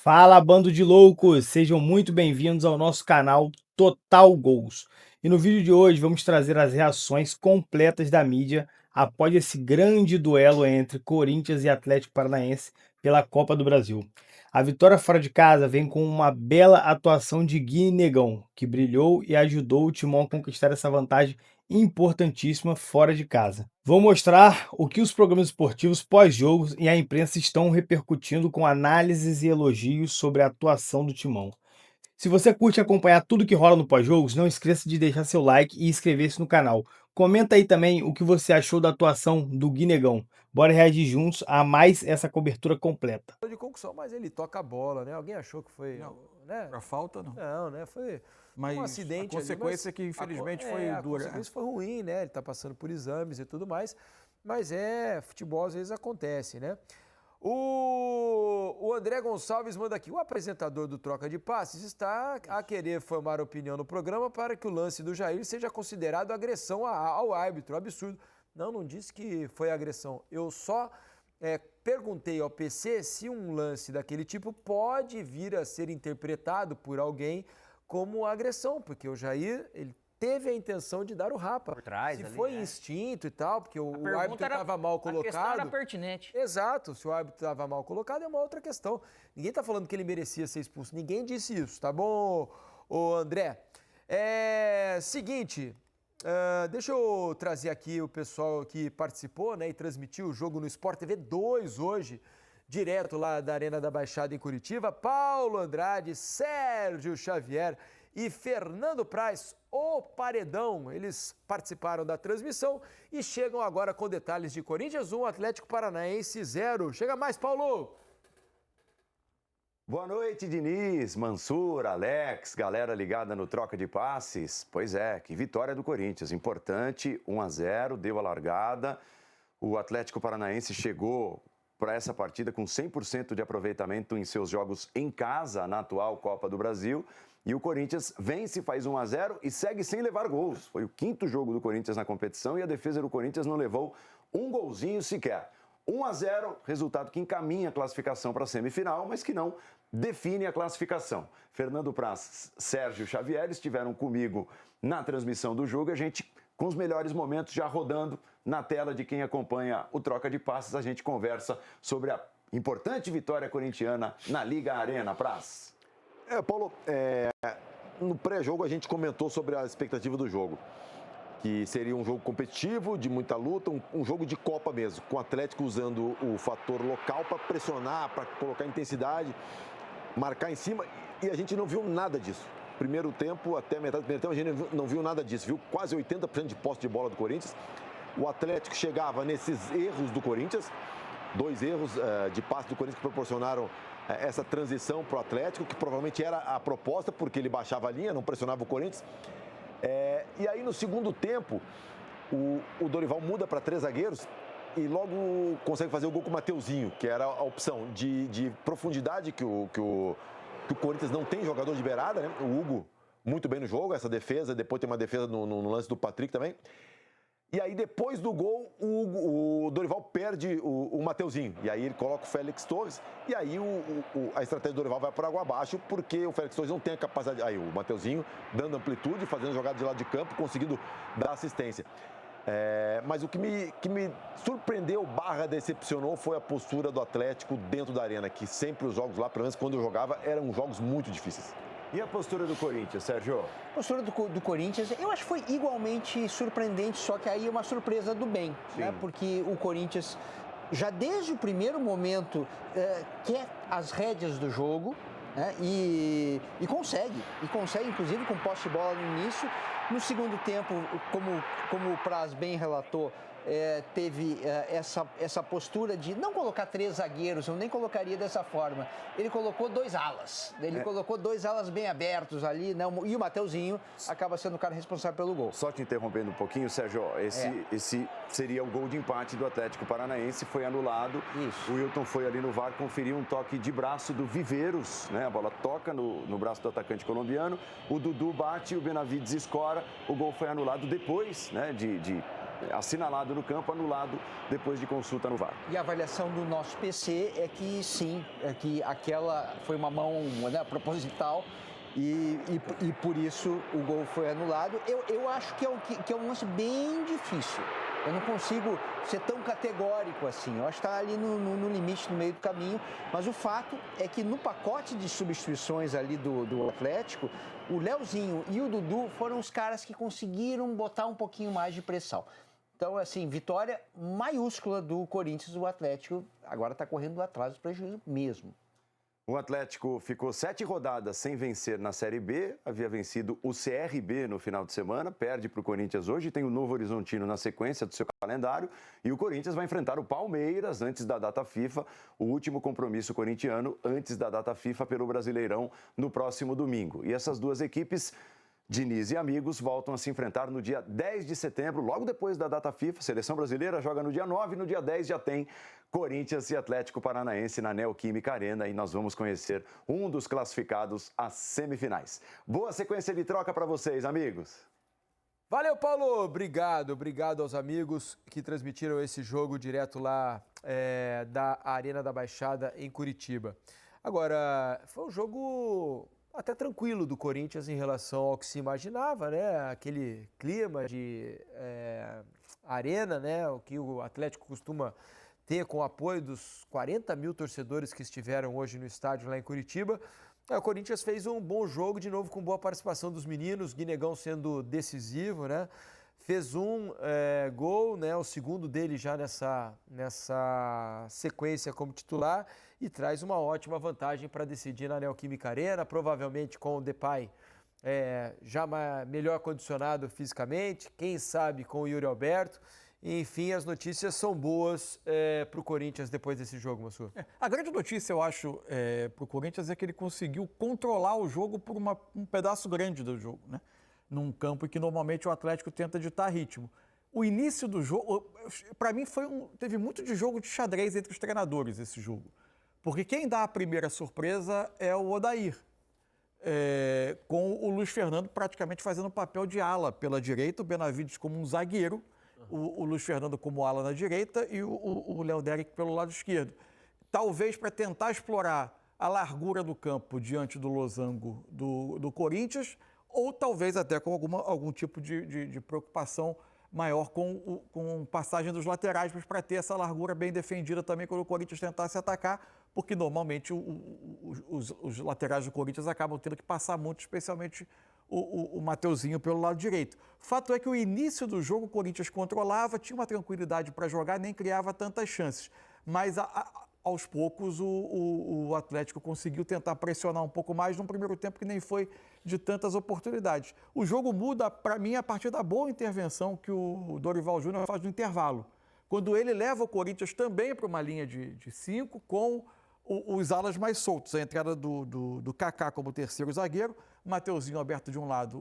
Fala, bando de loucos! Sejam muito bem-vindos ao nosso canal Total Gols. E no vídeo de hoje vamos trazer as reações completas da mídia após esse grande duelo entre Corinthians e Atlético Paranaense pela Copa do Brasil. A vitória fora de casa vem com uma bela atuação de Gui Negão, que brilhou e ajudou o Timão a conquistar essa vantagem importantíssima fora de casa. Vou mostrar o que os programas esportivos pós-jogos e a imprensa estão repercutindo com análises e elogios sobre a atuação do Timão. Se você curte acompanhar tudo que rola no pós-jogos, não esqueça de deixar seu like e inscrever-se no canal. Comenta aí também o que você achou da atuação do Guinegão. Bora reagir juntos a mais essa cobertura completa. De concussão, mas ele toca a bola, né? Alguém achou que foi, Não, né? pra falta não. Não, né? Foi Mas um acidente a consequência ali, que infelizmente a foi a dura. consequência foi ruim, né? Ele tá passando por exames e tudo mais, mas futebol às vezes acontece, né? O André Gonçalves manda aqui, o apresentador do Troca de Passes está a querer formar opinião no programa para que o lance do Jair seja considerado agressão ao árbitro, absurdo. Não disse que foi agressão, eu só perguntei ao PC se um lance daquele tipo pode vir a ser interpretado por alguém como agressão, porque o Jair, ele teve a intenção de dar o rapa. Por trás se ali, foi né? instinto e tal, porque o pergunta árbitro era- estava mal A questão colocado. era pertinente. Exato, se o árbitro estava mal colocado é uma outra questão. Ninguém está falando que ele merecia ser expulso, ninguém disse isso, tá bom, ô André? Seguinte, deixa eu trazer aqui o pessoal que participou, né, e transmitiu o jogo no Sport TV 2 hoje, direto lá da Arena da Baixada em Curitiba. Paulo Andrade, Sérgio Xavier e Fernando Praz, o Paredão, eles participaram da transmissão e chegam agora com detalhes de Corinthians 1, Atlético Paranaense 0. Chega mais, Paulo! Boa noite, Diniz, Mansur, Alex, galera ligada no Troca de Passes. Pois é, que vitória do Corinthians, importante, 1-0, deu a largada. O Atlético Paranaense chegou para essa partida com 100% de aproveitamento em seus jogos em casa na atual Copa do Brasil. E o Corinthians vence, faz 1-0 e segue sem levar gols. Foi o quinto jogo do Corinthians na competição e a defesa do Corinthians não levou um golzinho sequer. 1-0, resultado que encaminha a classificação para a semifinal, mas que não define a classificação. Fernando Praz, Sérgio Xavier estiveram comigo na transmissão do jogo. A gente, com os melhores momentos já rodando na tela de quem acompanha o Troca de Passes, a gente conversa sobre a importante vitória corintiana na Liga Arena. Praz. Paulo, no pré-jogo a gente comentou sobre a expectativa do jogo, que seria um jogo competitivo, de muita luta, um jogo de Copa mesmo, com o Atlético usando o fator local para pressionar, para colocar intensidade, marcar em cima, e a gente não viu nada disso. Primeiro tempo, até metade do primeiro tempo, a gente não viu nada disso, viu quase 80% de posse de bola do Corinthians. O Atlético chegava nesses erros do Corinthians, 2 erros de passe do Corinthians que proporcionaram essa transição para o Atlético, que provavelmente era a proposta, porque ele baixava a linha, não pressionava o Corinthians. E aí no segundo tempo, o Dorival muda para 3 zagueiros e logo consegue fazer o gol com o Mateuzinho, que era a opção de profundidade que o Corinthians não tem jogador de beirada, né? O Hugo muito bem no jogo, essa defesa, depois tem uma defesa no lance do Patrick também. E aí, depois do gol, o Dorival perde o Mateuzinho. E aí ele coloca o Félix Torres. E aí a estratégia do Dorival vai por água abaixo, porque o Félix Torres não tem a capacidade. Aí o Mateuzinho dando amplitude, fazendo jogada de lado de campo, conseguindo dar assistência. Mas o que me surpreendeu, decepcionou, foi a postura do Atlético dentro da arena, que sempre os jogos lá, pelo menos quando eu jogava, eram jogos muito difíceis. E a postura do Corinthians, Sérgio? A postura do Corinthians, eu acho que foi igualmente surpreendente, só que aí é uma surpresa do bem, né? Porque o Corinthians, já desde o primeiro momento, quer as rédeas do jogo, né? E consegue, inclusive com posse de bola no início. No segundo tempo, como o Praz bem relatou, teve essa postura de não colocar 3 zagueiros, eu nem colocaria dessa forma. Ele colocou 2 alas, colocou 2 alas bem abertos ali, né? E o Mateuzinho acaba sendo o cara responsável pelo gol. Só te interrompendo um pouquinho, Sérgio, esse seria o gol de empate do Atlético Paranaense, foi anulado. Isso. O Wilton foi ali no VAR, conferiu um toque de braço do Viveiros, né? A bola toca no braço do atacante colombiano, o Dudu bate, o Benavides escora, o gol foi anulado depois, né, de assinalado no campo, anulado depois de consulta no VAR. E a avaliação do nosso PC é que sim, é que aquela foi uma mão, né, proposital e por isso o gol foi anulado. Eu acho que é um lance bem difícil. Eu não consigo ser tão categórico assim. Eu acho que está ali no limite, no meio do caminho. Mas o fato é que no pacote de substituições ali do Atlético, o Leozinho e o Dudu foram os caras que conseguiram botar um pouquinho mais de pressão. Então, assim, vitória maiúscula do Corinthians. O Atlético agora está correndo atrás do prejuízo mesmo. O Atlético ficou 7 rodadas sem vencer na Série B, havia vencido o CRB no final de semana, perde para o Corinthians hoje, tem o Novo Horizontino na sequência do seu calendário e o Corinthians vai enfrentar o Palmeiras antes da data FIFA, o último compromisso corintiano antes da data FIFA pelo Brasileirão no próximo domingo. E essas duas equipes, Diniz e amigos, voltam a se enfrentar no dia 10 de setembro, logo depois da data FIFA. A seleção brasileira joga no dia 9, no dia 10 já tem Corinthians e Atlético Paranaense na Neoquímica Arena e nós vamos conhecer um dos classificados às semifinais. Boa sequência de troca para vocês, amigos. Valeu, Paulo! Obrigado aos amigos que transmitiram esse jogo direto lá da Arena da Baixada em Curitiba. Agora, foi um jogo até tranquilo do Corinthians em relação ao que se imaginava, né? Aquele clima de arena, né? O que o Atlético costuma ter com o apoio dos 40 mil torcedores que estiveram hoje no estádio lá em Curitiba. O Corinthians fez um bom jogo, de novo com boa participação dos meninos, Guinegão sendo decisivo, né? Fez um gol, né? O segundo dele já nessa sequência como titular e traz uma ótima vantagem para decidir na Neoquímica Arena, provavelmente com o Depay já melhor condicionado fisicamente, quem sabe com o Yuri Alberto. Enfim, as notícias são boas para o Corinthians depois desse jogo, Massur. A grande notícia, eu acho, para o Corinthians é que ele conseguiu controlar o jogo por um pedaço grande do jogo, né? Num campo em que normalmente o Atlético tenta ditar ritmo. O início do jogo, para mim, teve muito de jogo de xadrez entre os treinadores esse jogo. Porque quem dá a primeira surpresa é o Odair, com o Luiz Fernando praticamente fazendo o papel de ala pela direita, o Benavides como um zagueiro, o Luiz Fernando como ala na direita e o Léo Derek pelo lado esquerdo. Talvez para tentar explorar a largura do campo diante do losango do Corinthians, ou talvez até com algum tipo de preocupação maior com passagem dos laterais, mas para ter essa largura bem defendida também quando o Corinthians tentasse atacar, porque normalmente os laterais do Corinthians acabam tendo que passar muito, especialmente o Mateuzinho pelo lado direito. Fato é que o início do jogo o Corinthians controlava, tinha uma tranquilidade para jogar, nem criava tantas chances. Mas aos poucos o Atlético conseguiu tentar pressionar um pouco mais num primeiro tempo que nem foi de tantas oportunidades. O jogo muda, para mim, a partir da boa intervenção que o Dorival Júnior faz no intervalo. Quando ele leva o Corinthians também para uma linha de 5 com os alas mais soltos. A entrada do Kaká como terceiro zagueiro, o Mateuzinho aberto de um lado,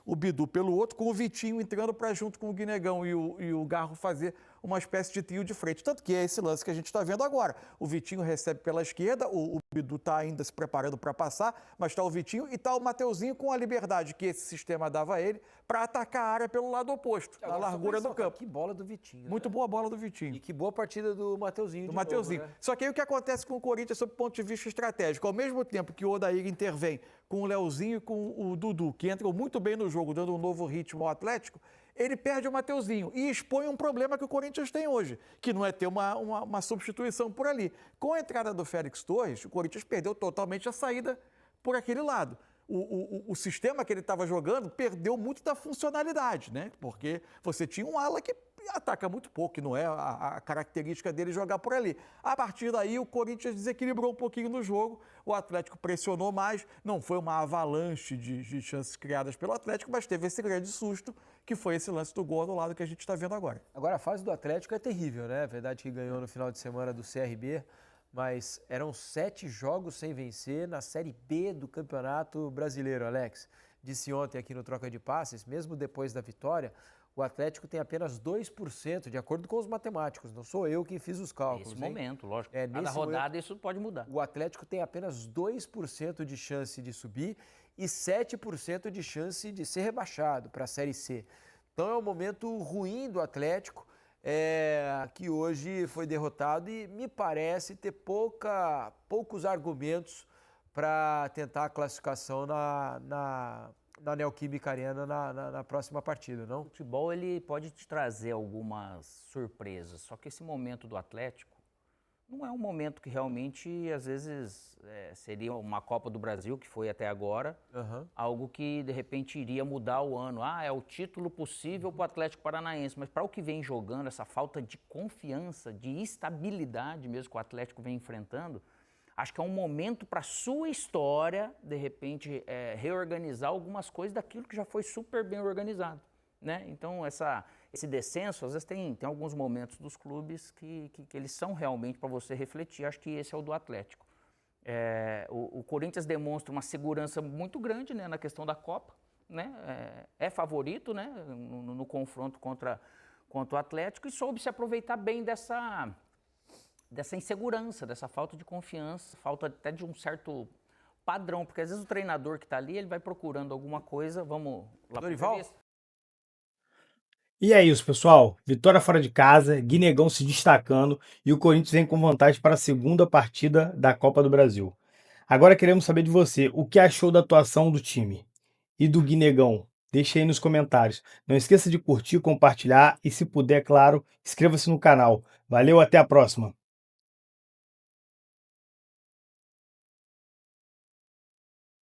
o Bidu pelo outro, com o Vitinho entrando para junto com o Guinegão e o Garro fazer uma espécie de trio de frente. Tanto que é esse lance que a gente está vendo agora. O Vitinho recebe pela esquerda, o Bidu está ainda se preparando para passar, mas está o Vitinho e está o Mateuzinho com a liberdade que esse sistema dava a ele para atacar a área pelo lado oposto, na largura do campo. Que bola do Vitinho. Muito boa bola do Vitinho. E que boa partida do Mateuzinho. Do Mateuzinho. Né? Só que aí o que acontece com o Corinthians sob o ponto de vista estratégico? Ao mesmo tempo que o Odair intervém com o Leozinho e com o Dudu, que entram muito bem no jogo, dando um novo ritmo ao Atlético, ele perde o Mateuzinho e expõe um problema que o Corinthians tem hoje, que não é ter uma substituição por ali. Com a entrada do Félix Torres, o Corinthians perdeu totalmente a saída por aquele lado. O sistema que ele estava jogando perdeu muito da funcionalidade, né? Porque você tinha um ala que ataca muito pouco, que não é a característica dele jogar por ali. A partir daí, o Corinthians desequilibrou um pouquinho no jogo, o Atlético pressionou mais, não foi uma avalanche de chances criadas pelo Atlético, mas teve esse grande susto, que foi esse lance do gol do lado que a gente está vendo agora. Agora, a fase do Atlético é terrível, né? É verdade que ganhou no final de semana do CRB, mas eram 7 jogos sem vencer na Série B do Campeonato Brasileiro, Alex. Disse ontem aqui no Troca de Passes, mesmo depois da vitória, o Atlético tem apenas 2%, de acordo com os matemáticos. Não sou eu quem fiz os cálculos. Nesse momento, lógico. Cada rodada isso pode mudar. O Atlético tem apenas 2% de chance de subir e 7% de chance de ser rebaixado para a Série C. Então é um momento ruim do Atlético, que hoje foi derrotado e me parece ter poucos argumentos para tentar a classificação na Neoquímica Arena na próxima partida, não? O futebol ele pode te trazer algumas surpresas, só que esse momento do Atlético não é um momento que realmente, às vezes, seria uma Copa do Brasil, que foi até agora, algo que, de repente, iria mudar o ano. Ah, é o título possível para o Atlético Paranaense, mas para o que vem jogando, essa falta de confiança, de estabilidade mesmo que o Atlético vem enfrentando, acho que é um momento para a sua história, de repente, reorganizar algumas coisas daquilo que já foi super bem organizado, né? Então, esse descenso, às vezes tem alguns momentos dos clubes que eles são realmente para você refletir. Acho que esse é o do Atlético. O Corinthians demonstra uma segurança muito grande, né, na questão da Copa, né? É favorito, né, no confronto contra o Atlético e soube se aproveitar bem dessa insegurança, dessa falta de confiança, falta até de um certo padrão, porque às vezes o treinador que está ali, ele vai procurando alguma coisa. Vamos lá para Dorival? E é isso, pessoal. Vitória fora de casa, Guinegão se destacando e o Corinthians vem com vantagem para a segunda partida da Copa do Brasil. Agora queremos saber de você, o que achou da atuação do time e do Guinegão? Deixe aí nos comentários. Não esqueça de curtir, compartilhar e, se puder, claro, inscreva-se no canal. Valeu, até a próxima!